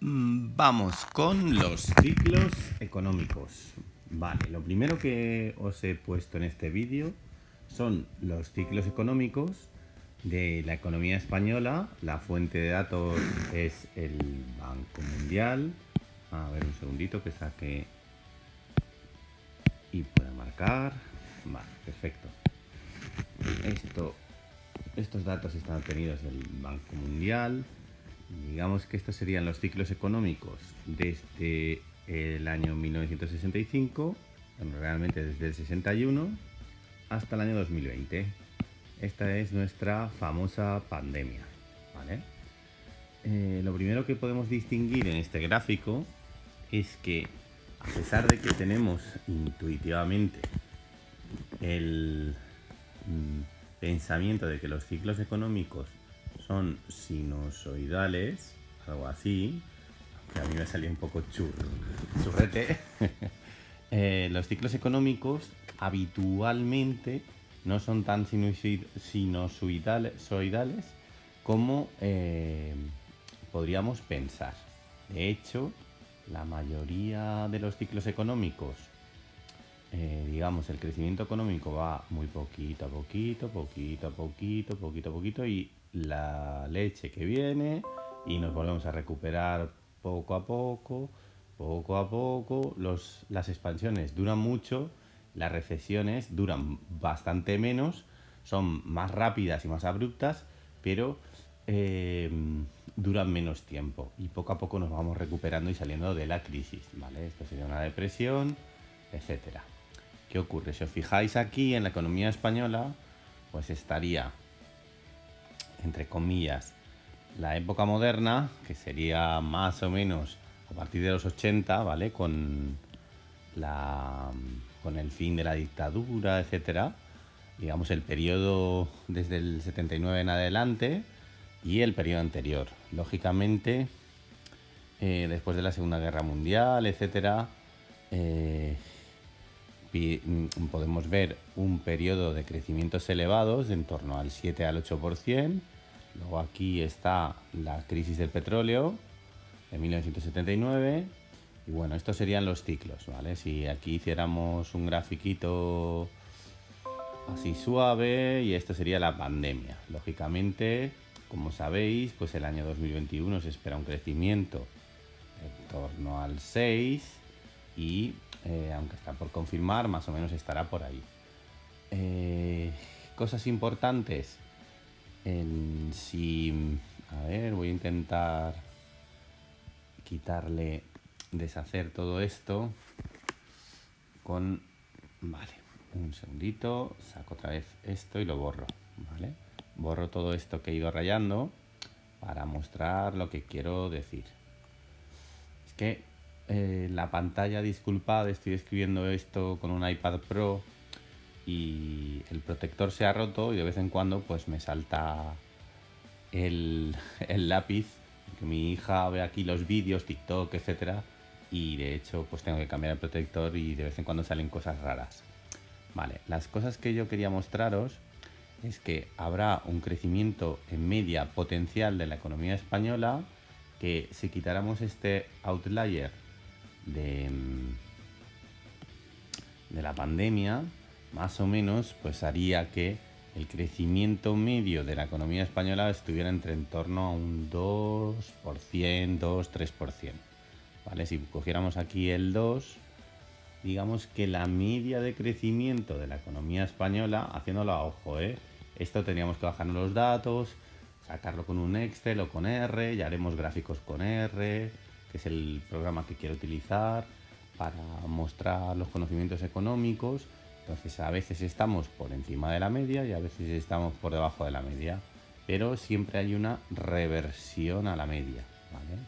Vamos con los ciclos económicos. Vale, lo primero que os he puesto en este vídeo son los ciclos económicos de la economía española. La fuente de datos es el Banco Mundial. A ver, un segundito que saque y pueda marcar. Vale, perfecto. Estos datos están obtenidos del Banco Mundial. Digamos que estos serían los ciclos económicos desde el año 1965, bueno, realmente desde el 61 hasta el año 2020. Esta es nuestra famosa pandemia, ¿vale? Lo primero que podemos distinguir en este gráfico es que, a pesar de que tenemos intuitivamente el pensamiento de que los ciclos económicos son sinusoidales, algo así, que a mí me salía un poco churrete. Los ciclos económicos habitualmente no son tan sinusoidales como podríamos pensar. De hecho, la mayoría de los ciclos económicos, digamos, el crecimiento económico va muy poquito a poquito, y la leche que viene y nos volvemos a recuperar poco a poco. Las expansiones duran mucho, las recesiones duran bastante menos, son más rápidas y más abruptas, pero duran menos tiempo y poco a poco nos vamos recuperando y saliendo de la crisis, ¿vale? Esto sería una depresión, etcétera. ¿Qué ocurre? Si os fijáis aquí en la economía española, pues estaría, entre comillas, la época moderna, que sería más o menos a partir de los 80, ¿vale? Con el fin de la dictadura, etcétera. Digamos el periodo desde el 79 en adelante y el periodo anterior. Lógicamente, después de la Segunda Guerra Mundial, etcétera, podemos ver un periodo de crecimientos elevados de en torno al 7 al 8%. Luego aquí está la crisis del petróleo de 1979. Y bueno, estos serían los ciclos, ¿vale? Si aquí hiciéramos un grafiquito así suave, y esto sería la pandemia. Lógicamente, como sabéis, pues el año 2021 se espera un crecimiento en torno al 6 y aunque está por confirmar, más o menos estará por ahí. Cosas importantes. A ver, voy a intentar deshacer todo esto con... Vale, un segundito, saco otra vez esto y lo borro, ¿vale? Borro todo esto que he ido rayando para mostrar lo que quiero decir. Es que la pantalla, disculpad, estoy escribiendo esto con un iPad Pro y el protector se ha roto y de vez en cuando pues me salta el lápiz, que mi hija ve aquí los vídeos, TikTok, etcétera, y de hecho pues tengo que cambiar el protector y de vez en cuando salen cosas raras. Vale, las cosas que yo quería mostraros es que habrá un crecimiento en media potencial de la economía española, que si quitáramos este outlier de la pandemia, más o menos pues haría que el crecimiento medio de la economía española estuviera en torno a un 2%, 2-3%. ¿Vale? Si cogiéramos aquí el 2, digamos que la media de crecimiento de la economía española, haciéndolo a ojo, esto tendríamos que bajar los datos, sacarlo con un Excel o con R, ya haremos gráficos con R, que es el programa que quiero utilizar para mostrar los conocimientos económicos. Entonces a veces estamos por encima de la media y a veces estamos por debajo de la media, pero siempre hay una reversión a la media, ¿vale?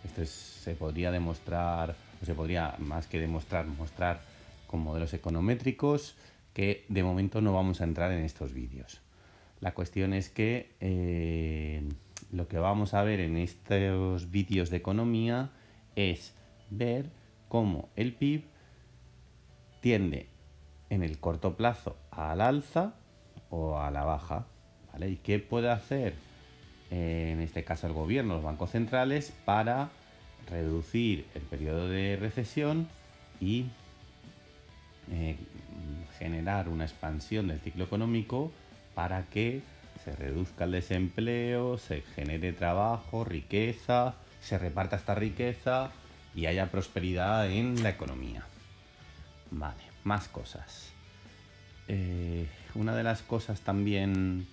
Esto se podría demostrar, o se podría más que demostrar, mostrar con modelos econométricos, que de momento no vamos a entrar en estos vídeos. La cuestión es que lo que vamos a ver en estos vídeos de economía es ver cómo el PIB tiende en el corto plazo al alza o a la baja, ¿vale? ¿Y qué puede hacer en este caso el gobierno, los bancos centrales, para reducir el periodo de recesión y eh, generar una expansión del ciclo económico para que se reduzca el desempleo, se genere trabajo, riqueza, se reparta esta riqueza y haya prosperidad en la economía. Vale, más cosas. Una de las cosas también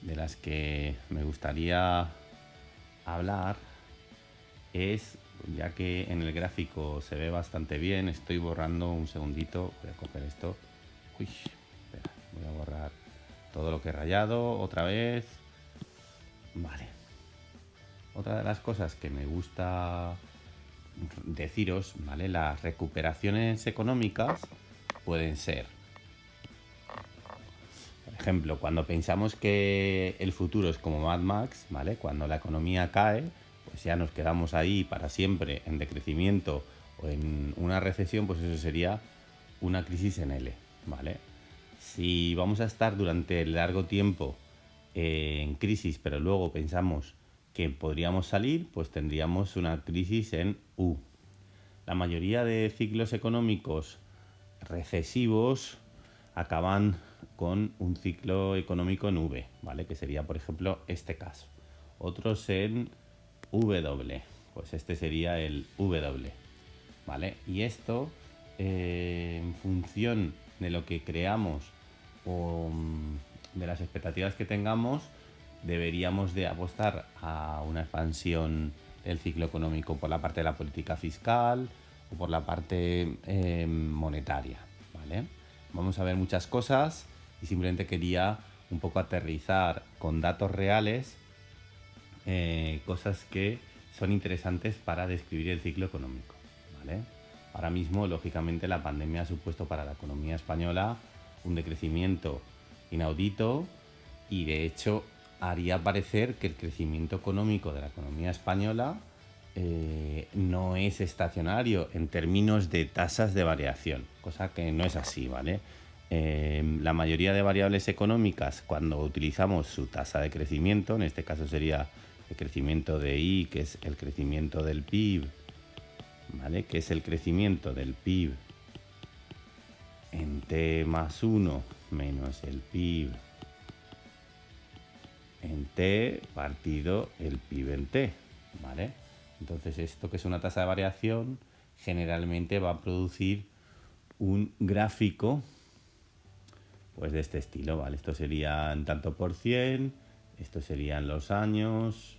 de las que me gustaría hablar es, ya que en el gráfico se ve bastante bien, estoy borrando un segundito, voy a coger esto. Uy, espera, voy a borrar todo lo que he rayado otra vez. Vale. Otra de las cosas que me gusta deciros, ¿vale? Las recuperaciones económicas pueden ser, por ejemplo, cuando pensamos que el futuro es como Mad Max, ¿vale? Cuando la economía cae, pues ya nos quedamos ahí para siempre en decrecimiento o en una recesión, pues eso sería una crisis en L, ¿vale? Si vamos a estar durante largo tiempo en crisis, pero luego pensamos que podríamos salir, pues tendríamos una crisis en U. La mayoría de ciclos económicos recesivos acaban con un ciclo económico en V, ¿vale? Que sería, por ejemplo, este caso. Otros en W, pues este sería el W, ¿vale? Y esto, en función de lo que creamos o de las expectativas que tengamos, deberíamos de apostar a una expansión del ciclo económico por la parte de la política fiscal o por la parte monetaria, ¿vale? Vamos a ver muchas cosas y simplemente quería un poco aterrizar con datos reales cosas que son interesantes para describir el ciclo económico, ¿vale? Ahora mismo, lógicamente, la pandemia ha supuesto para la economía española un decrecimiento inaudito y, de hecho, haría parecer que el crecimiento económico de la economía española no es estacionario en términos de tasas de variación, cosa que no es así, ¿vale? La mayoría de variables económicas, cuando utilizamos su tasa de crecimiento, en este caso sería el crecimiento de I, que es el crecimiento del PIB, ¿vale? Que es el crecimiento del PIB en T más 1 menos el PIB en T partido el PIB en T, ¿vale? Entonces esto, que es una tasa de variación, generalmente va a producir un gráfico pues de este estilo, ¿vale? Esto sería en tanto por cien, esto serían los años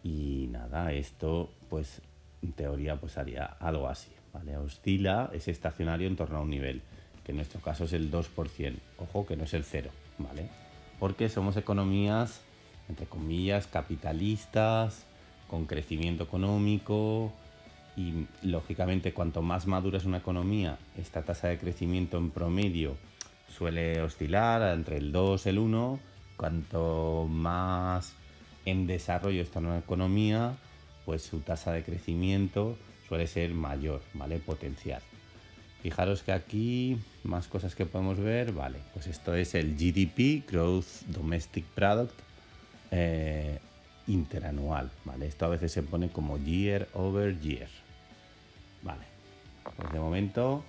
y nada, esto pues en teoría pues haría algo así, ¿vale? Oscila, es estacionario en torno a un nivel, que en nuestro caso es el 2%, ojo que no es el 0, ¿vale? Porque somos economías, entre comillas, capitalistas, con crecimiento económico y lógicamente cuanto más madura es una economía, esta tasa de crecimiento en promedio suele oscilar entre el 2 y el 1, cuanto más en desarrollo está una economía, pues su tasa de crecimiento suele ser mayor, ¿vale? Potencial. Fijaros que aquí más cosas que podemos ver, vale, pues esto es el GDP, Gross Domestic Product, interanual, ¿vale? Esto a veces se pone como year over year, ¿vale? Pues de momento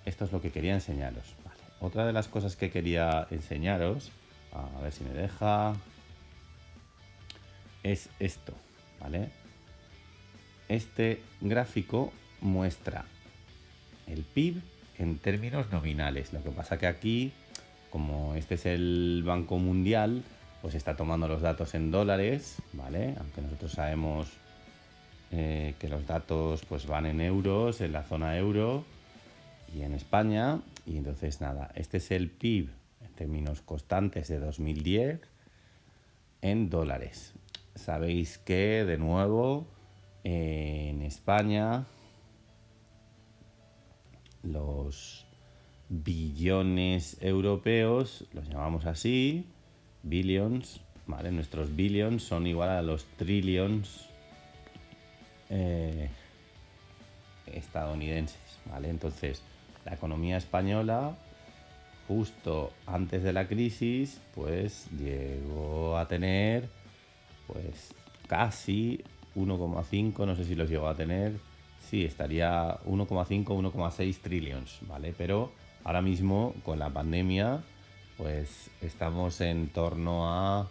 esto es lo que quería enseñaros, ¿vale? Otra de las cosas que quería enseñaros, a ver si me deja, es esto, ¿vale? Este gráfico muestra el PIB en términos nominales. Lo que pasa que aquí, como este es el Banco Mundial, pues está tomando los datos en dólares, ¿vale? Aunque nosotros sabemos que los datos pues van en euros, en la zona euro y en España. Y entonces nada, este es el PIB en términos constantes de 2010 en dólares. Sabéis que, de nuevo, en España los billones europeos, los llamamos así, billions, ¿vale? Nuestros billions son igual a los trillions estadounidenses, ¿vale? Entonces, la economía española, justo antes de la crisis, pues llegó a tener, pues casi 1,5, no sé si los llegó a tener. Sí, estaría 1,5, 1,6 trillions, ¿vale? Pero ahora mismo con la pandemia, pues estamos en torno a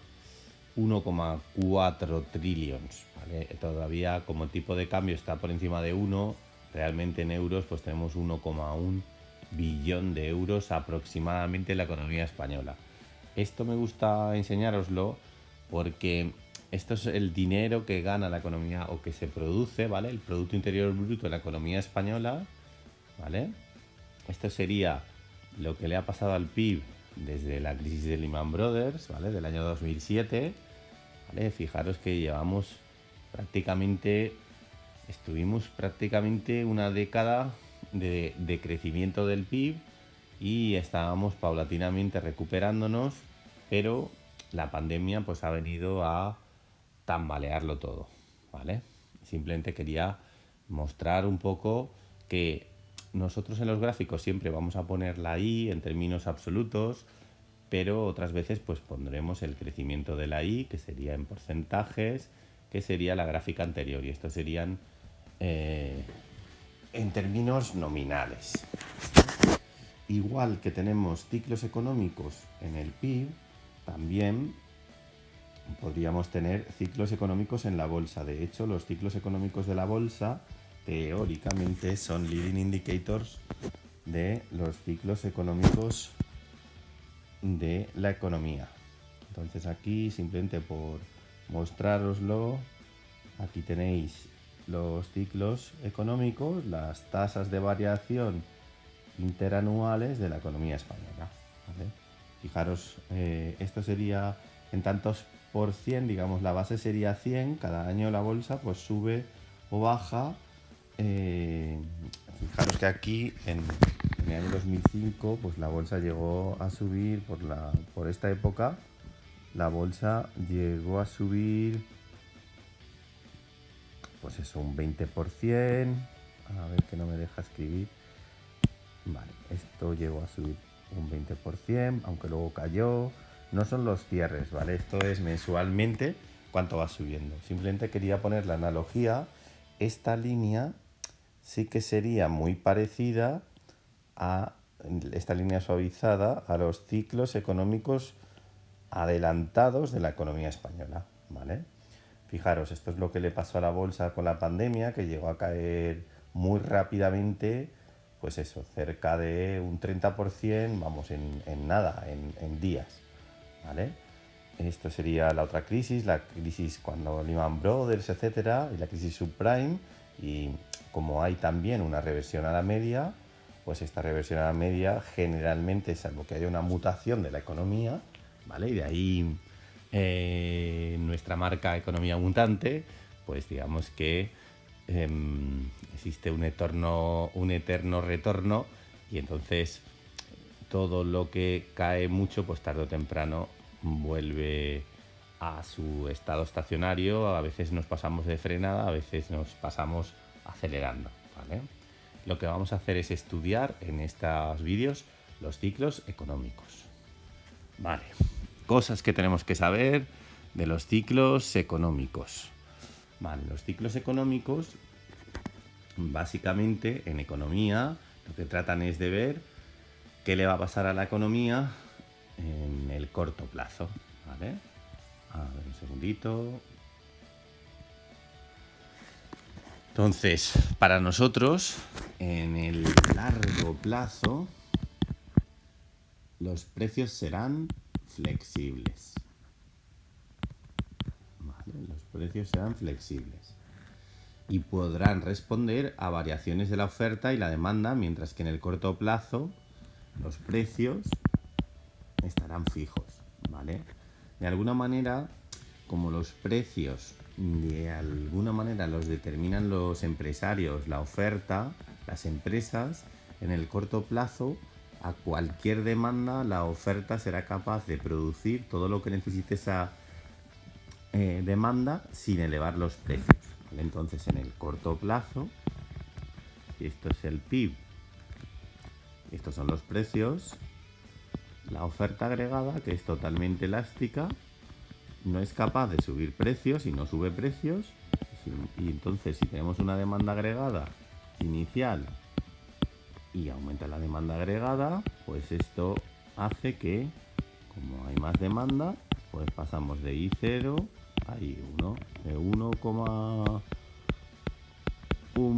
1,4 trillions, ¿vale? Todavía como tipo de cambio está por encima de 1, realmente en euros pues tenemos 1,1 billón de euros aproximadamente en la economía española. Esto me gusta enseñároslo porque esto es el dinero que gana la economía o que se produce, ¿vale? El Producto Interior Bruto de la economía española, ¿vale? Esto sería lo que le ha pasado al PIB desde la crisis de Lehman Brothers, ¿vale? Del año 2007, ¿vale? Fijaros que estuvimos prácticamente una década de crecimiento del PIB y estábamos paulatinamente recuperándonos, pero la pandemia pues ha venido a tambalearlo todo, ¿vale? Simplemente quería mostrar un poco que nosotros en los gráficos siempre vamos a poner la I en términos absolutos, pero otras veces pues pondremos el crecimiento de la I, que sería en porcentajes, que sería la gráfica anterior, y estos serían en términos nominales. Igual que tenemos ciclos económicos en el PIB, también podríamos tener ciclos económicos en la bolsa. De hecho, los ciclos económicos de la bolsa teóricamente son leading indicators de los ciclos económicos de la economía. Entonces aquí, simplemente por mostrároslo, aquí tenéis los ciclos económicos, las tasas de variación interanuales de la economía española, ¿vale? Fijaros, esto sería en tantos por cien, digamos, la base sería 100, cada año la bolsa pues sube o baja. Fijaros que aquí en el año 2005 pues la bolsa llegó a subir, por esta época la bolsa llegó a subir pues eso, un 20%, a ver que no me deja escribir. Vale, esto llegó a subir un 20%, aunque luego cayó. No son los cierres, ¿vale? Esto es mensualmente cuánto va subiendo. Simplemente quería poner la analogía. Esta línea sí que sería muy parecida a esta línea suavizada a los ciclos económicos adelantados de la economía española, ¿vale? Fijaros, esto es lo que le pasó a la bolsa con la pandemia, que llegó a caer muy rápidamente, pues eso, cerca de un 30%, vamos, en nada, en días, ¿vale? Esto sería la otra crisis, la crisis cuando Lehman Brothers, etcétera, y la crisis subprime, y como hay también una reversión a la media, pues esta reversión a la media generalmente, salvo que haya una mutación de la economía, ¿vale? Y de ahí nuestra marca Economía Mutante, pues digamos que existe un eterno retorno, y entonces todo lo que cae mucho, pues tarde o temprano vuelve a su estado estacionario. A veces nos pasamos de frenada, a veces nos pasamos acelerando, ¿vale? Lo que vamos a hacer es estudiar en estos vídeos los ciclos económicos. Vale, cosas que tenemos que saber de los ciclos económicos. Vale, los ciclos económicos, básicamente en economía, lo que tratan es de ver qué le va a pasar a la economía en el corto plazo, ¿vale? A ver, un segundito. Entonces, para nosotros, en el largo plazo, los precios serán flexibles. ¿Vale? Los precios serán flexibles y podrán responder a variaciones de la oferta y la demanda, mientras que en el corto plazo los precios estarán fijos, ¿vale? De alguna manera, como los precios de alguna manera los determinan los empresarios, la oferta, las empresas, en el corto plazo, a cualquier demanda, la oferta será capaz de producir todo lo que necesite esa demanda sin elevar los precios, ¿vale? Entonces, en el corto plazo, esto es el PIB, estos son los precios, la oferta agregada, que es totalmente elástica, no es capaz de subir precios y no sube precios, Y entonces, si tenemos una demanda agregada inicial y aumenta la demanda agregada, pues esto hace que, como hay más demanda, pues pasamos de I0 a I1, de 1,1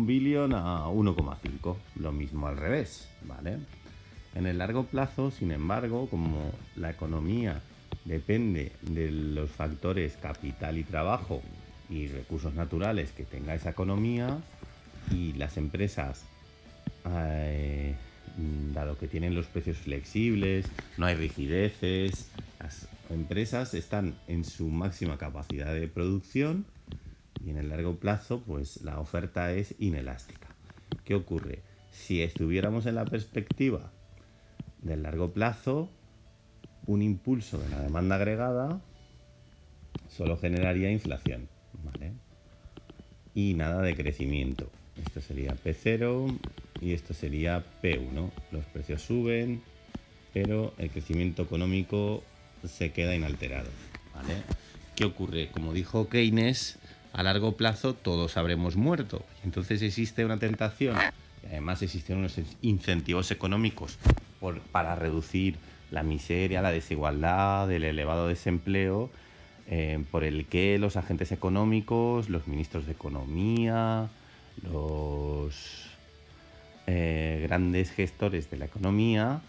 billón a 1,5. Lo mismo al revés, ¿vale? En el largo plazo, sin embargo, como la economía depende de los factores capital y trabajo y recursos naturales que tenga esa economía, y las empresas, dado que tienen los precios flexibles, no hay rigideces, las empresas están en su máxima capacidad de producción y en el largo plazo pues la oferta es inelástica. ¿Qué ocurre? Si estuviéramos en la perspectiva del largo plazo, un impulso de la demanda agregada solo generaría inflación, ¿vale? Y nada de crecimiento. Esto sería P0 y esto sería P1. Los precios suben, pero el crecimiento económico se queda inalterado, ¿vale? ¿Qué ocurre? Como dijo Keynes, a largo plazo todos habremos muerto. Entonces existe una tentación, y además existen unos incentivos económicos para reducir la miseria, la desigualdad, el elevado desempleo, por el que los agentes económicos, los ministros de Economía, los grandes gestores de la economía,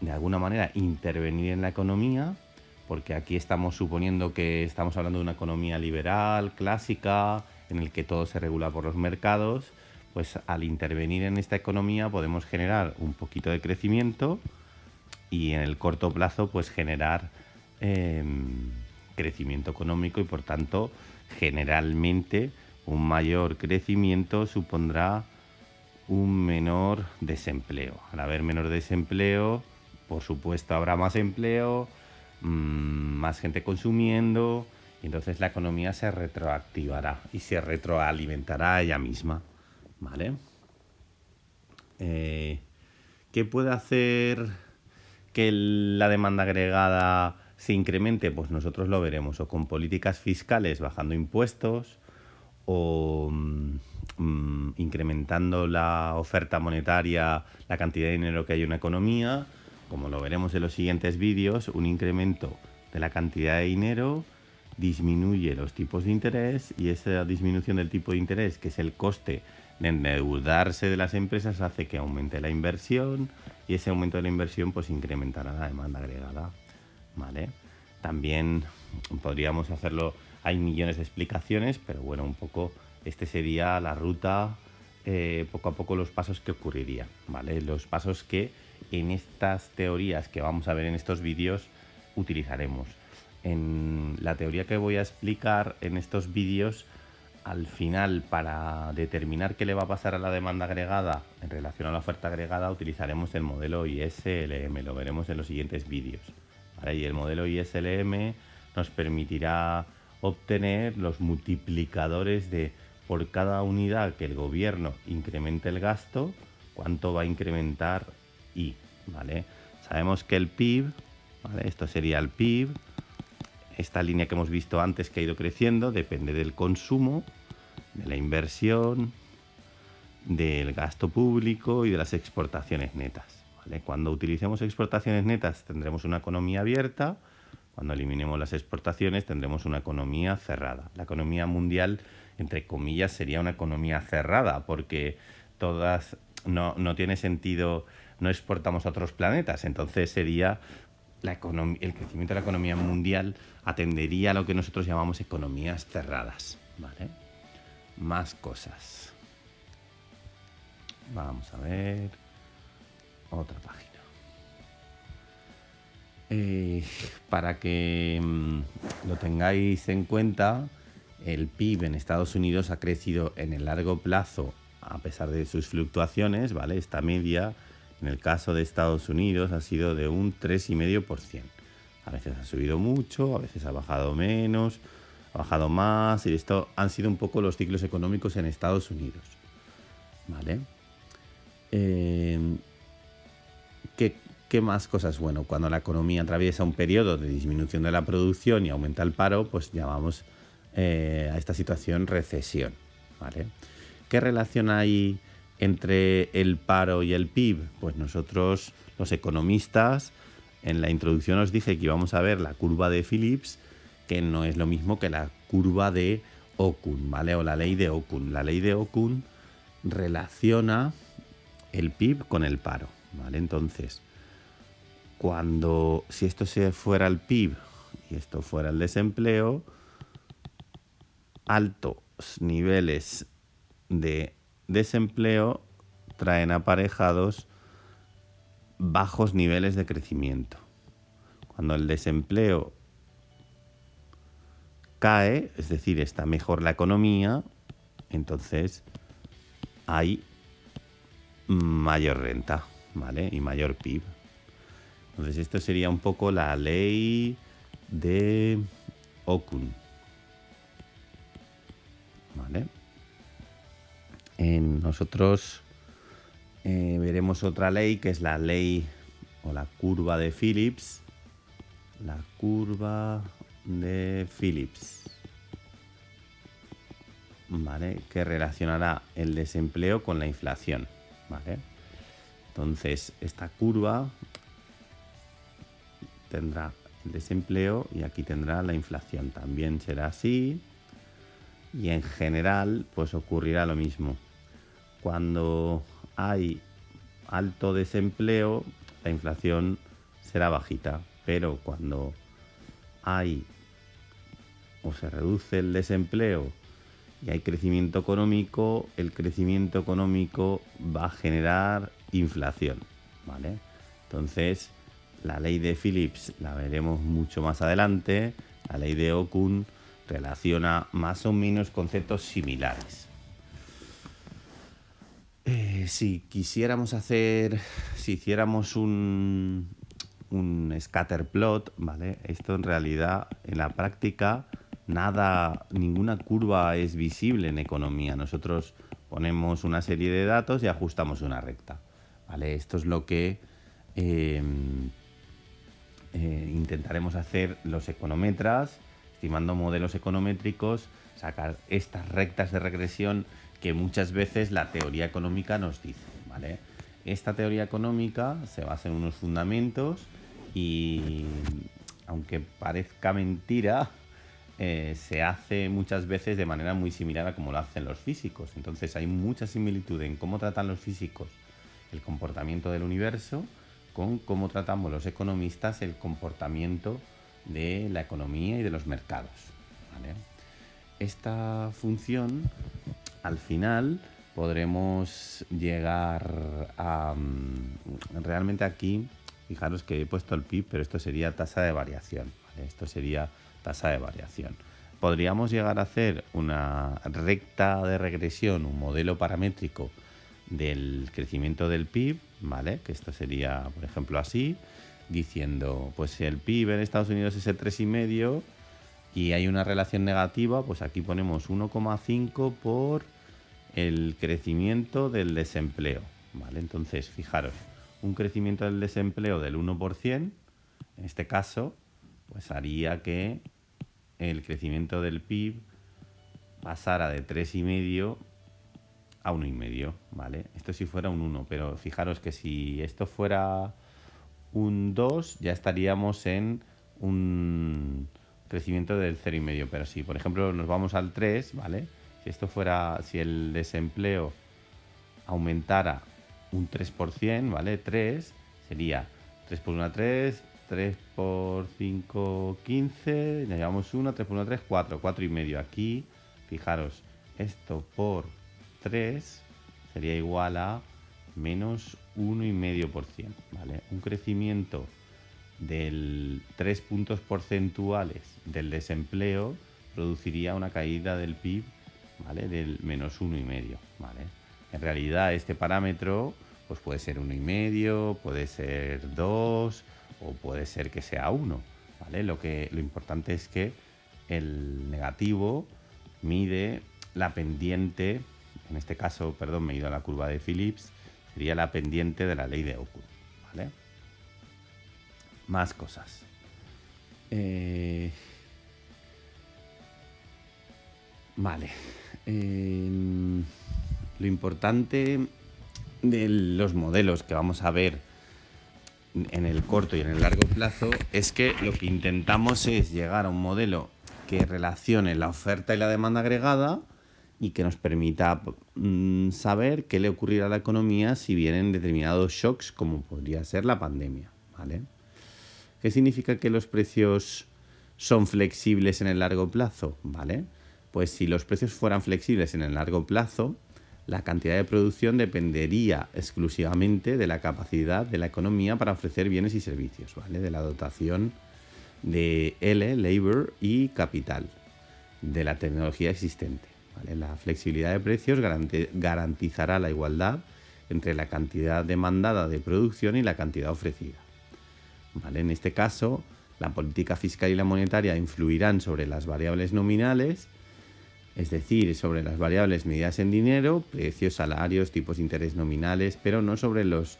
de alguna manera intervenir en la economía, porque aquí estamos suponiendo que estamos hablando de una economía liberal, clásica, en el que todo se regula por los mercados. Pues al intervenir en esta economía podemos generar un poquito de crecimiento y en el corto plazo pues generar crecimiento económico, y por tanto generalmente un mayor crecimiento supondrá un menor desempleo. Al haber menor desempleo, por supuesto habrá más empleo, más gente consumiendo, y entonces la economía se retroactivará y se retroalimentará ella misma, ¿vale? ¿Qué puede hacer que la demanda agregada se incremente? Pues nosotros lo veremos, o con políticas fiscales bajando impuestos, o incrementando la oferta monetaria, la cantidad de dinero que hay en una economía. Como lo veremos en los siguientes vídeos, un incremento de la cantidad de dinero disminuye los tipos de interés, y esa disminución del tipo de interés, que es el coste de endeudarse de las empresas, hace que aumente la inversión, y ese aumento de la inversión pues incrementará la demanda agregada, ¿vale? También podríamos hacerlo, hay millones de explicaciones, pero bueno, un poco este sería la ruta, poco a poco los pasos que ocurrirían, ¿vale? Los pasos que en estas teorías que vamos a ver en estos vídeos utilizaremos. En la teoría que voy a explicar en estos vídeos, al final, para determinar qué le va a pasar a la demanda agregada en relación a la oferta agregada, utilizaremos el modelo ISLM, lo veremos en los siguientes vídeos, ¿vale? Y el modelo ISLM nos permitirá obtener los multiplicadores de, por cada unidad que el gobierno incremente el gasto, cuánto va a incrementar I, ¿vale? Sabemos que el PIB, ¿vale? Esto sería el PIB. Esta línea que hemos visto antes, que ha ido creciendo, depende del consumo, de la inversión, del gasto público y de las exportaciones netas, ¿vale? Cuando utilicemos exportaciones netas tendremos una economía abierta. Cuando eliminemos las exportaciones tendremos una economía cerrada. La economía mundial, entre comillas, sería una economía cerrada, porque no tiene sentido, no exportamos a otros planetas. Entonces sería el crecimiento de la economía mundial atendería a lo que nosotros llamamos economías cerradas, ¿vale? Más cosas. Vamos a ver otra página. Para que lo tengáis en cuenta, el PIB en Estados Unidos ha crecido en el largo plazo a pesar de sus fluctuaciones, ¿vale? Esta media, en el caso de Estados Unidos, ha sido de un 3,5%. A veces ha subido mucho, a veces ha bajado menos, ha bajado más, y esto han sido un poco los ciclos económicos en Estados Unidos, ¿vale? ¿Qué más cosas? Bueno, cuando la economía atraviesa un periodo de disminución de la producción y aumenta el paro, pues llamamos a esta situación recesión, ¿vale? ¿Qué relación hay entre el paro y el PIB? Pues nosotros, los economistas, en la introducción os dije que íbamos a ver la curva de Phillips, que no es lo mismo que la curva de Okun, ¿vale? O la ley de Okun. La ley de Okun relaciona el PIB con el paro, ¿vale? Entonces, si esto se fuera el PIB y esto fuera el desempleo, altos niveles de desempleo traen aparejados bajos niveles de crecimiento. Cuando el desempleo cae, es decir, está mejor la economía, entonces hay mayor renta, ¿vale? Y mayor PIB. Entonces esto sería un poco la ley de Okun, ¿vale? Nosotros veremos otra ley que es la ley o la curva de Phillips. La curva de Phillips, ¿vale? Que relacionará el desempleo con la inflación, ¿vale? Entonces, esta curva tendrá el desempleo y aquí tendrá la inflación. También será así y en general pues ocurrirá lo mismo. Cuando hay alto desempleo, la inflación será bajita, pero cuando hay o se reduce el desempleo y hay crecimiento económico, el crecimiento económico va a generar inflación, ¿vale? Entonces, la ley de Phillips la veremos mucho más adelante. La ley de Okun relaciona más o menos conceptos similares. Si hiciéramos un scatter plot, ¿vale? Esto en realidad, en la práctica, ninguna curva es visible en economía. Nosotros ponemos una serie de datos y ajustamos una recta, ¿vale? Esto es lo que intentaremos hacer los econometras, estimando modelos econométricos, sacar estas rectas de regresión que muchas veces la teoría económica nos dice, ¿vale? Esta teoría económica se basa en unos fundamentos y, aunque parezca mentira, se hace muchas veces de manera muy similar a como lo hacen los físicos. Entonces hay mucha similitud en cómo tratan los físicos el comportamiento del universo con cómo tratamos los economistas el comportamiento de la economía y de los mercados, ¿vale? Esta función, al final, podremos llegar a... Realmente aquí, fijaros que he puesto el PIB, pero esto sería tasa de variación, ¿vale? Esto sería tasa de variación. Podríamos llegar a hacer una recta de regresión, un modelo paramétrico del crecimiento del PIB, ¿vale? Que esto sería, por ejemplo, así, diciendo, pues si el PIB en Estados Unidos es el 3,5 y hay una relación negativa, pues aquí ponemos 1,5 por el crecimiento del desempleo, ¿vale? Entonces, fijaros, un crecimiento del desempleo del 1%, en este caso, pues haría que el crecimiento del PIB pasara de 3,5 a 1,5, ¿vale? Esto si fuera un 1, pero fijaros que si esto fuera un 2, ya estaríamos en un crecimiento del 0,5. Pero si, por ejemplo, nos vamos al 3, ¿vale? Si el desempleo aumentara un 3%, ¿vale? 3 sería 3 por 1, 3, 3 por 5, 15, ya llevamos 1, 3 por 1, 3, 4, 4,5. Aquí, fijaros, esto por 3 sería igual a menos 1,5%, ¿vale? Un crecimiento del 3 puntos porcentuales del desempleo produciría una caída del PIB, ¿vale? Del menos 1,5, ¿vale? En realidad este parámetro pues puede ser 1,5, puede ser 2 o puede ser que sea 1, ¿vale? Lo importante es que el negativo mide la pendiente, en este caso, perdón, me he ido a la curva de Phillips, sería la pendiente de la ley de Okun, ¿vale? Más cosas. Vale. Lo importante de los modelos que vamos a ver en el corto y en el largo plazo es que lo que intentamos es llegar a un modelo que relacione la oferta y la demanda agregada y que nos permita saber qué le ocurrirá a la economía si vienen determinados shocks como podría ser la pandemia, ¿vale? ¿Qué significa que los precios son flexibles en el largo plazo? ¿Vale? Pues si los precios fueran flexibles en el largo plazo, la cantidad de producción dependería exclusivamente de la capacidad de la economía para ofrecer bienes y servicios, ¿vale? De la dotación de labor y capital, de la tecnología existente, ¿vale? La flexibilidad de precios garantizará la igualdad entre la cantidad demandada de producción y la cantidad ofrecida, ¿vale? En este caso, la política fiscal y la monetaria influirán sobre las variables nominales, es decir, sobre las variables medidas en dinero, precios, salarios, tipos de interés nominales, pero no sobre las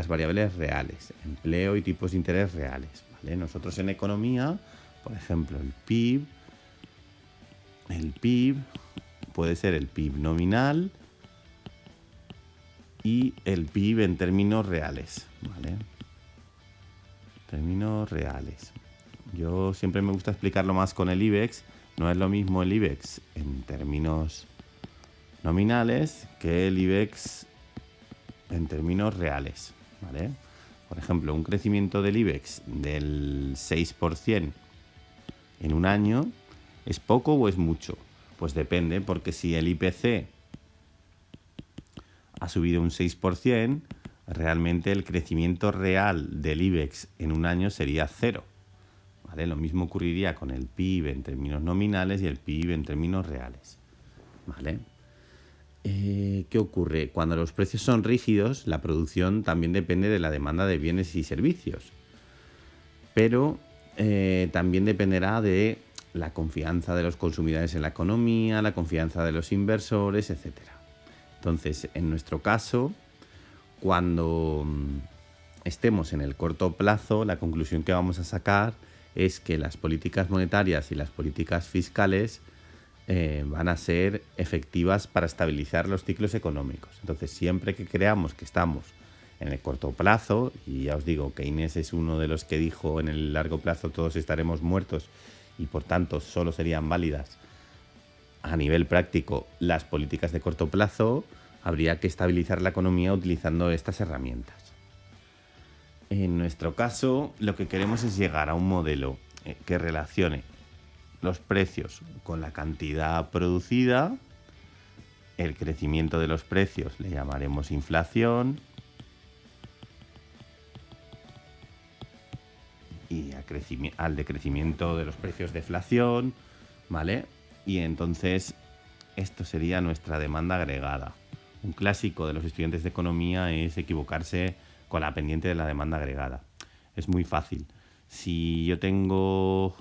variables reales, empleo y tipos de interés reales, ¿vale? Nosotros en economía, por ejemplo, el PIB puede ser el PIB nominal y el PIB en términos reales, ¿vale? Términos reales. Yo siempre me gusta explicarlo más con el IBEX. No es lo mismo el IBEX en términos nominales que el IBEX en términos reales, ¿vale? Por ejemplo, un crecimiento del IBEX del 6% en un año, ¿es poco o es mucho? Pues depende, porque si el IPC ha subido un 6%, realmente el crecimiento real del IBEX en un año sería cero, ¿vale? Lo mismo ocurriría con el PIB en términos nominales y el PIB en términos reales, ¿vale? ¿Qué ocurre? Cuando los precios son rígidos, la producción también depende de la demanda de bienes y servicios, pero también dependerá de la confianza de los consumidores en la economía, la confianza de los inversores, etc. Entonces, en nuestro caso, cuando estemos en el corto plazo, la conclusión que vamos a sacar es que las políticas monetarias y las políticas fiscales van a ser efectivas para estabilizar los ciclos económicos. Entonces, siempre que creamos que estamos en el corto plazo, y ya os digo, Keynes es uno de los que dijo en el largo plazo todos estaremos muertos y por tanto solo serían válidas a nivel práctico las políticas de corto plazo, habría que estabilizar la economía utilizando estas herramientas. En nuestro caso, lo que queremos es llegar a un modelo que relacione los precios con la cantidad producida, el crecimiento de los precios le llamaremos inflación y al decrecimiento de los precios deflación, ¿vale? Y entonces esto sería nuestra demanda agregada. Un clásico de los estudiantes de economía es equivocarse con la pendiente de la demanda agregada. Es muy fácil. Si yo tengo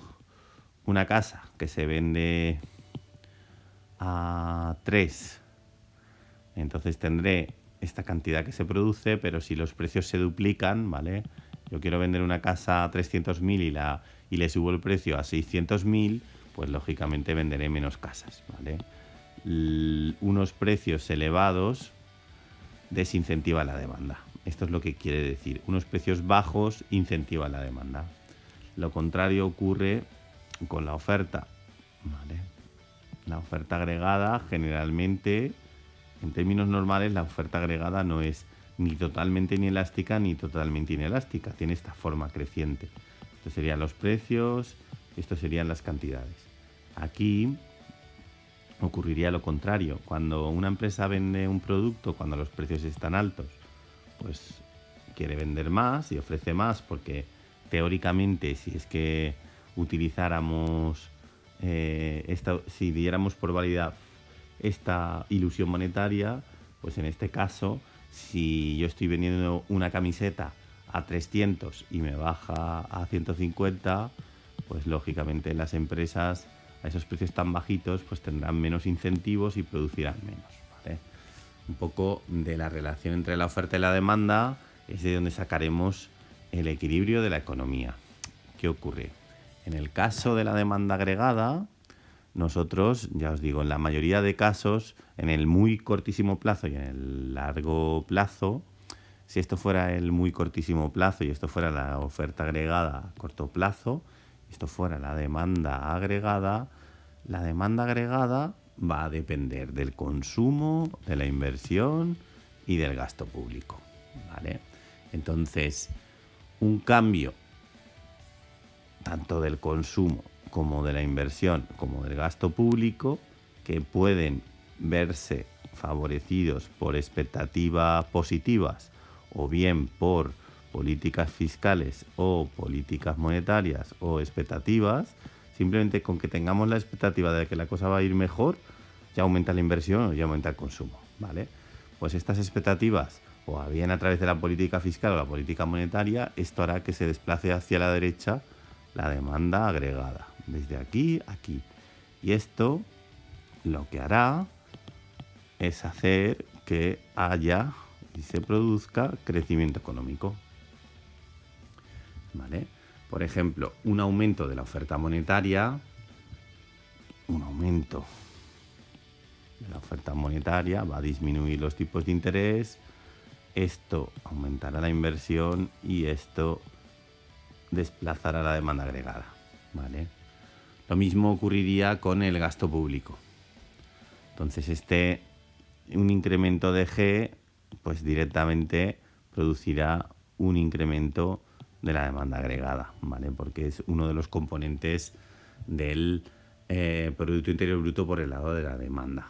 una casa que se vende a 3, entonces tendré esta cantidad que se produce, pero si los precios se duplican, ¿vale? Yo quiero vender una casa a 300.000 y le subo el precio a 600.000, pues lógicamente venderé menos casas, ¿vale? Unos precios elevados desincentivan la demanda. Esto es lo que quiere decir. Unos precios bajos incentivan la demanda. Lo contrario ocurre con la oferta, ¿vale? La oferta agregada, generalmente, en términos normales, la oferta agregada no es ni totalmente inelástica ni totalmente inelástica. Tiene esta forma creciente. Estos serían los precios, estos serían las cantidades. Aquí ocurriría lo contrario. Cuando una empresa vende un producto, cuando los precios están altos, pues quiere vender más y ofrece más porque teóricamente, si es que utilizáramos si diéramos por válida esta ilusión monetaria, pues en este caso, si yo estoy vendiendo una camiseta a 300 y me baja a 150, pues lógicamente las empresas a esos precios tan bajitos pues tendrán menos incentivos y producirán menos, ¿vale? Un poco de la relación entre la oferta y la demanda es de donde sacaremos el equilibrio de la economía. ¿Qué ocurre? En el caso de la demanda agregada, nosotros, ya os digo, en la mayoría de casos, en el muy cortísimo plazo y en el largo plazo, si esto fuera el muy cortísimo plazo y esto fuera la oferta agregada a corto plazo, esto fuera la demanda agregada va a depender del consumo, de la inversión y del gasto público, ¿vale? Entonces, un cambio tanto del consumo como de la inversión como del gasto público, que pueden verse favorecidos por expectativas positivas o bien por políticas fiscales o políticas monetarias o expectativas, simplemente con que tengamos la expectativa de que la cosa va a ir mejor, ya aumenta la inversión o ya aumenta el consumo, ¿vale? Pues estas expectativas, o bien a través de la política fiscal o la política monetaria, esto hará que se desplace hacia la derecha la demanda agregada, desde aquí a aquí. Y esto lo que hará es hacer que haya y se produzca crecimiento económico, ¿vale? Por ejemplo, un aumento de la oferta monetaria, va a disminuir los tipos de interés, esto aumentará la inversión y esto desplazará la demanda agregada, ¿vale? Lo mismo ocurriría con el gasto público. Entonces, un incremento de G, pues directamente producirá un incremento de la demanda agregada, ¿vale? Porque es uno de los componentes del Producto Interior Bruto por el lado de la demanda.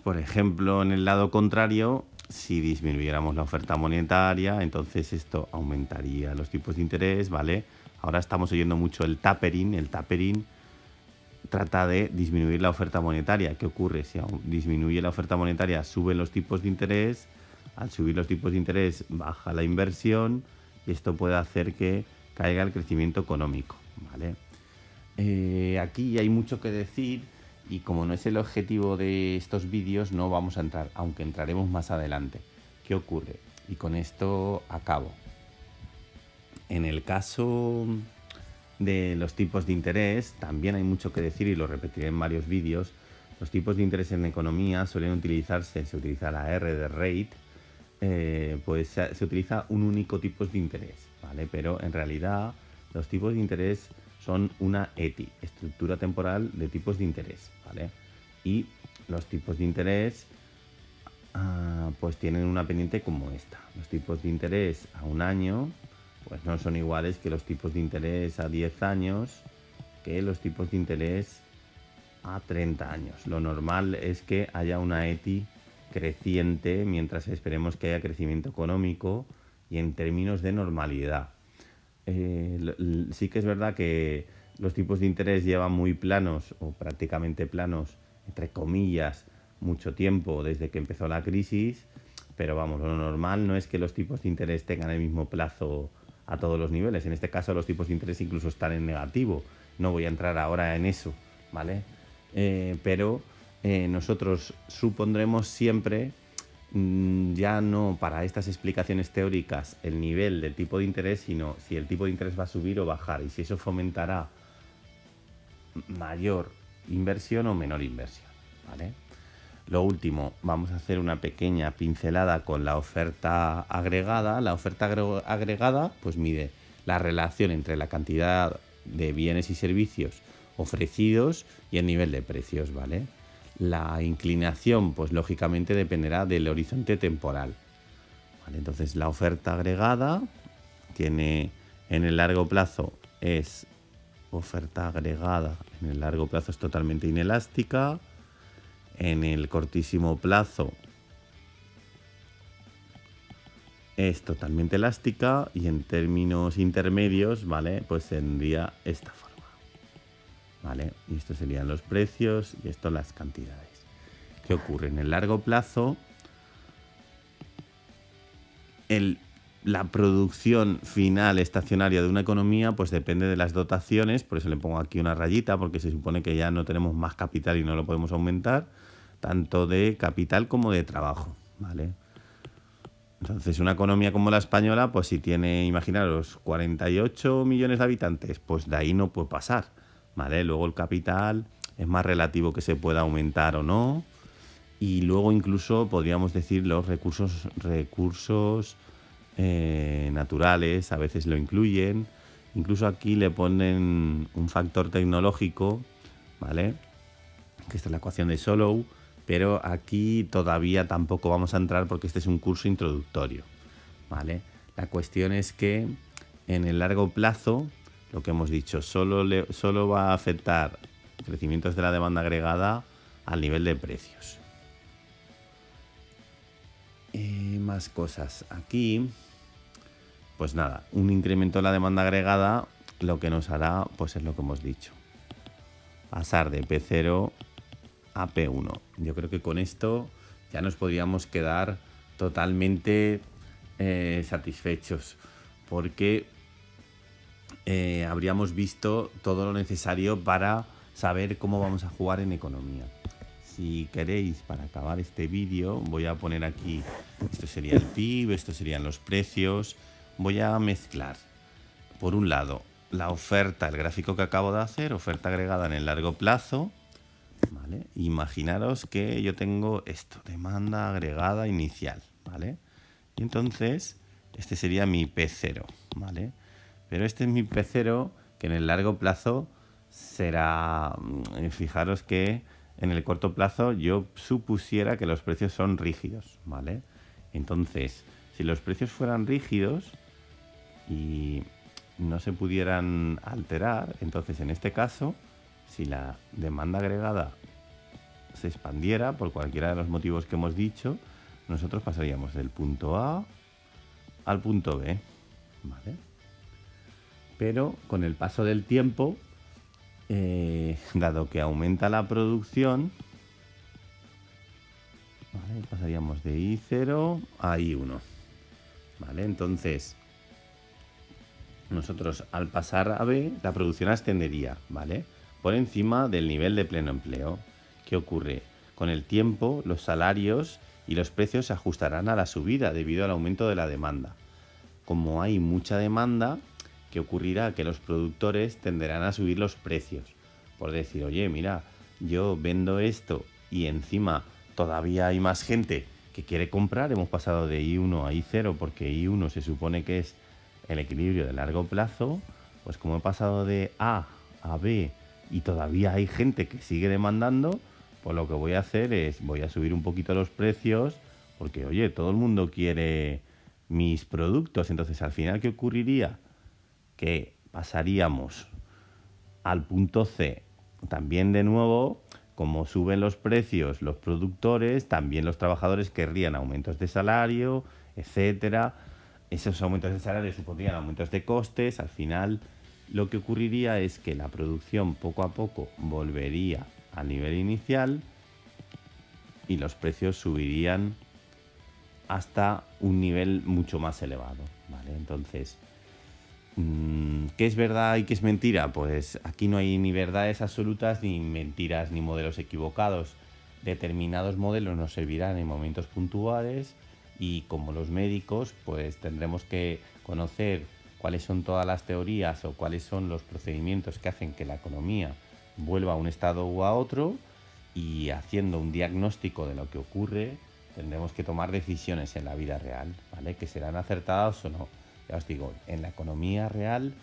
Por ejemplo, en el lado contrario, si disminuyéramos la oferta monetaria, entonces esto aumentaría los tipos de interés, ¿vale? Ahora estamos oyendo mucho el tapering. El tapering trata de disminuir la oferta monetaria. ¿Qué ocurre? Si disminuye la oferta monetaria, suben los tipos de interés. Al subir los tipos de interés, baja la inversión y esto puede hacer que caiga el crecimiento económico, ¿vale? Aquí hay mucho que decir y como no es el objetivo de estos vídeos, no vamos a entrar, aunque entraremos más adelante. ¿Qué ocurre? Y con esto acabo. En el caso de los tipos de interés, también hay mucho que decir y lo repetiré en varios vídeos. Los tipos de interés en economía suelen utilizarse, se utiliza la R de rate, pues se utiliza un único tipo de interés, ¿vale? Pero en realidad los tipos de interés son una ETI, estructura temporal de tipos de interés, ¿vale? Y los tipos de interés pues tienen una pendiente como esta. Los tipos de interés a un año pues no son iguales que los tipos de interés a 10 años, que los tipos de interés a 30 años. Lo normal es que haya una ETI creciente mientras esperemos que haya crecimiento económico y en términos de normalidad. Sí que es verdad que los tipos de interés llevan muy planos o prácticamente planos, entre comillas, mucho tiempo desde que empezó la crisis, pero vamos, lo normal no es que los tipos de interés tengan el mismo plazo a todos los niveles. En este caso los tipos de interés incluso están en negativo. No voy a entrar ahora en eso, ¿vale? Pero nosotros supondremos siempre, ya no para estas explicaciones teóricas, el nivel del tipo de interés, sino si el tipo de interés va a subir o bajar y si eso fomentará mayor inversión o menor inversión, ¿vale? Lo último, vamos a hacer una pequeña pincelada con la oferta agregada. La oferta agregada pues mide la relación entre la cantidad de bienes y servicios ofrecidos y el nivel de precios, ¿vale? La inclinación, pues lógicamente dependerá del horizonte temporal, ¿vale? Entonces la oferta agregada tiene en el largo plazo es oferta agregada, en el largo plazo es totalmente inelástica. En el cortísimo plazo es totalmente elástica y en términos intermedios, ¿vale? Pues tendría esta forma, ¿vale? Y estos serían los precios y esto las cantidades. ¿Qué ocurre? En el largo plazo, la producción final estacionaria de una economía pues depende de las dotaciones, por eso le pongo aquí una rayita, porque se supone que ya no tenemos más capital y no lo podemos aumentar, tanto de capital como de trabajo, ¿vale? Entonces, una economía como la española, pues si tiene, imaginaros, 48 millones de habitantes, pues de ahí no puede pasar, ¿vale? Luego el capital es más relativo que se pueda aumentar o no. Y luego incluso podríamos decir los recursos naturales, a veces lo incluyen. Incluso aquí le ponen un factor tecnológico, ¿vale? Que esta es la ecuación de Solow, pero aquí todavía tampoco vamos a entrar porque este es un curso introductorio, ¿vale? La cuestión es que en el largo plazo, lo que hemos dicho, solo va a afectar crecimientos de la demanda agregada al nivel de precios. Más cosas. Aquí, pues nada, un incremento de la demanda agregada lo que nos hará, pues es lo que hemos dicho. Pasar de P0 a P1. Yo creo que con esto ya nos podríamos quedar totalmente satisfechos, porque habríamos visto todo lo necesario para saber cómo vamos a jugar en economía. Si queréis, para acabar este vídeo, voy a poner aquí, esto sería el PIB, esto serían los precios. Voy a mezclar, por un lado, la oferta, el gráfico que acabo de hacer, oferta agregada en el largo plazo, ¿vale? Imaginaros que yo tengo esto, demanda agregada inicial, ¿vale? Y entonces, este sería mi P0, ¿vale? Pero este es mi P0 que en el largo plazo será, fijaros que en el corto plazo yo supusiera que los precios son rígidos, ¿vale? Entonces, si los precios fueran rígidos y no se pudieran alterar, entonces en este caso, si la demanda agregada se expandiera por cualquiera de los motivos que hemos dicho, nosotros pasaríamos del punto A al punto B, ¿vale? Pero con el paso del tiempo, dado que aumenta la producción, ¿vale? Pasaríamos de I0 a I1, ¿vale? Entonces, nosotros al pasar a B, la producción ascendería, ¿vale? Por encima del nivel de pleno empleo. ¿Qué ocurre? Con el tiempo, los salarios y los precios se ajustarán a la subida debido al aumento de la demanda. Como hay mucha demanda, ¿qué ocurrirá? Que los productores tenderán a subir los precios. Por decir, oye, mira, yo vendo esto y encima todavía hay más gente que quiere comprar. Hemos pasado de I1 a I0 porque I1 se supone que es el equilibrio de largo plazo. Pues como he pasado de A a B y todavía hay gente que sigue demandando, pues lo que voy a hacer es, voy a subir un poquito los precios porque, oye, todo el mundo quiere mis productos. Entonces, al final, ¿qué ocurriría? Que pasaríamos al punto C. También de nuevo, como suben los precios los productores, también los trabajadores querrían aumentos de salario, etcétera. Esos aumentos de salario supondrían aumentos de costes. Al final, lo que ocurriría es que la producción poco a poco volvería al nivel inicial y los precios subirían hasta un nivel mucho más elevado, ¿vale? Entonces, ¿qué es verdad y qué es mentira? Pues aquí no hay ni verdades absolutas, ni mentiras, ni modelos equivocados. Determinados modelos nos servirán en momentos puntuales y como los médicos, pues tendremos que conocer cuáles son todas las teorías o cuáles son los procedimientos que hacen que la economía vuelva a un estado u a otro, y haciendo un diagnóstico de lo que ocurre, tendremos que tomar decisiones en la vida real, ¿vale? Que serán acertadas o no. Ya os digo, en la economía real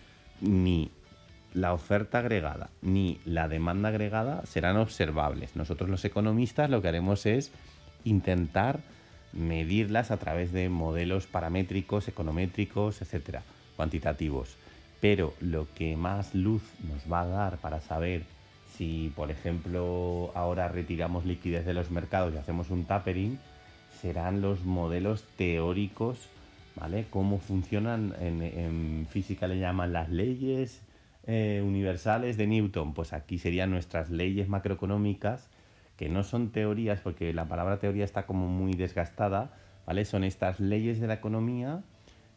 ni la oferta agregada ni la demanda agregada serán observables. Nosotros los economistas lo que haremos es intentar medirlas a través de modelos paramétricos, econométricos, etcétera, cuantitativos. Pero lo que más luz nos va a dar para saber si, por ejemplo, ahora retiramos liquidez de los mercados y hacemos un tapering, serán los modelos teóricos, ¿vale? Cómo funcionan, en física le llaman las leyes universales de Newton. Pues aquí serían nuestras leyes macroeconómicas, que no son teorías porque la palabra teoría está como muy desgastada, ¿vale? Son estas leyes de la economía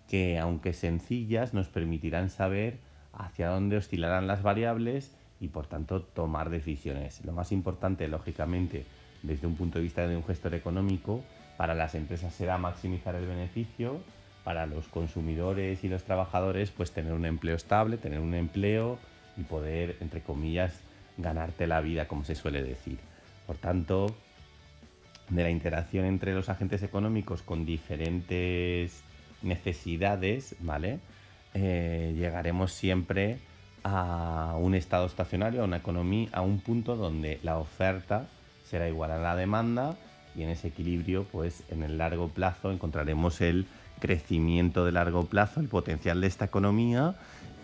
que, aunque sencillas, nos permitirán saber hacia dónde oscilarán las variables y, por tanto, tomar decisiones. Lo más importante, lógicamente, desde un punto de vista de un gestor económico, Para las empresas será maximizar el beneficio, para los consumidores y los trabajadores pues tener un empleo estable, tener un empleo y poder, entre comillas, ganarte la vida, como se suele decir. Por tanto, de la interacción entre los agentes económicos con diferentes necesidades, ¿vale? Llegaremos siempre a un estado estacionario, a una economía, a un punto donde la oferta será igual a la demanda y en ese equilibrio, pues en el largo plazo encontraremos el crecimiento de largo plazo, el potencial de esta economía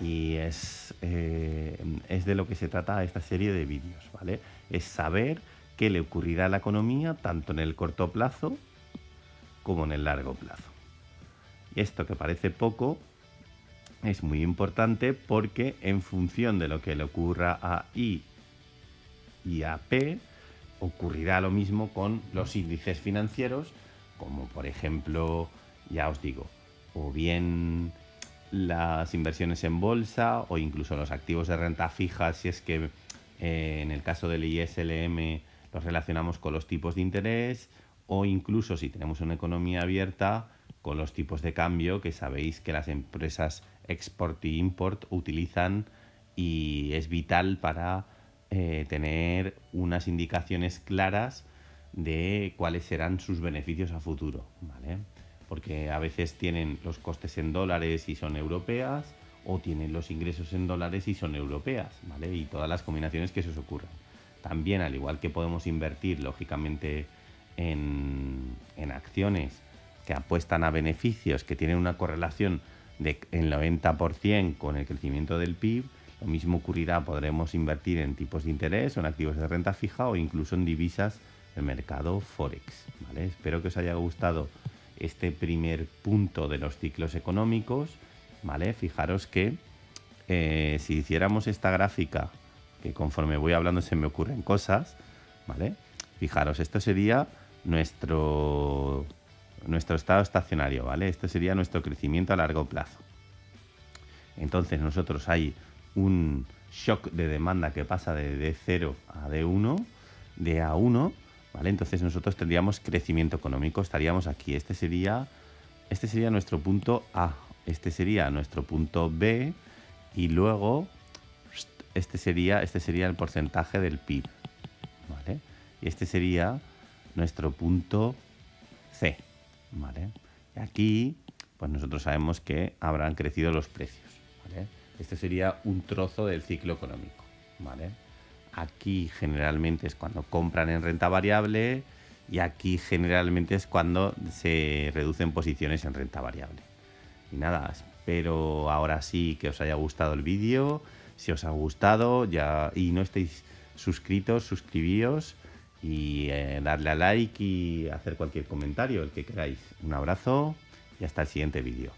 y es de lo que se trata esta serie de vídeos, ¿vale? Es saber qué le ocurrirá a la economía tanto en el corto plazo como en el largo plazo. Y esto que parece poco es muy importante porque en función de lo que le ocurra a I y a P, ocurrirá lo mismo con los índices financieros, como por ejemplo, ya os digo, o bien las inversiones en bolsa o incluso los activos de renta fija, si es que en el caso del ISLM los relacionamos con los tipos de interés, o incluso si tenemos una economía abierta con los tipos de cambio que sabéis que las empresas export y import utilizan y es vital para tener unas indicaciones claras de cuáles serán sus beneficios a futuro, ¿vale? Porque a veces tienen los costes en dólares y son europeas, o tienen los ingresos en dólares y son europeas, ¿vale? Y todas las combinaciones que se os ocurran. También, al igual que podemos invertir, lógicamente, en acciones que apuestan a beneficios, que tienen una correlación del 90% con el crecimiento del PIB, lo mismo ocurrirá, podremos invertir en tipos de interés o en activos de renta fija o incluso en divisas del mercado Forex, ¿vale? Espero que os haya gustado este primer punto de los ciclos económicos, ¿vale? Fijaros que si hiciéramos esta gráfica, que conforme voy hablando se me ocurren cosas, ¿vale? Fijaros, esto sería nuestro estado estacionario, ¿vale? Esto sería nuestro crecimiento a largo plazo. Entonces nosotros hay un shock de demanda que pasa de D0 a D1, de A1, ¿vale? Entonces nosotros tendríamos crecimiento económico, estaríamos aquí. Este sería nuestro punto A, este sería nuestro punto B y luego este sería el porcentaje del PIB, ¿vale? Y este sería nuestro punto C, ¿vale? Y aquí, pues nosotros sabemos que habrán crecido los precios, ¿vale? Este sería un trozo del ciclo económico, ¿vale? Aquí generalmente es cuando compran en renta variable y aquí generalmente es cuando se reducen posiciones en renta variable. Y nada, espero ahora sí que os haya gustado el vídeo. Si os ha gustado ya y no estáis suscritos, suscribíos y darle a like y hacer cualquier comentario, el que queráis. Un abrazo y hasta el siguiente vídeo.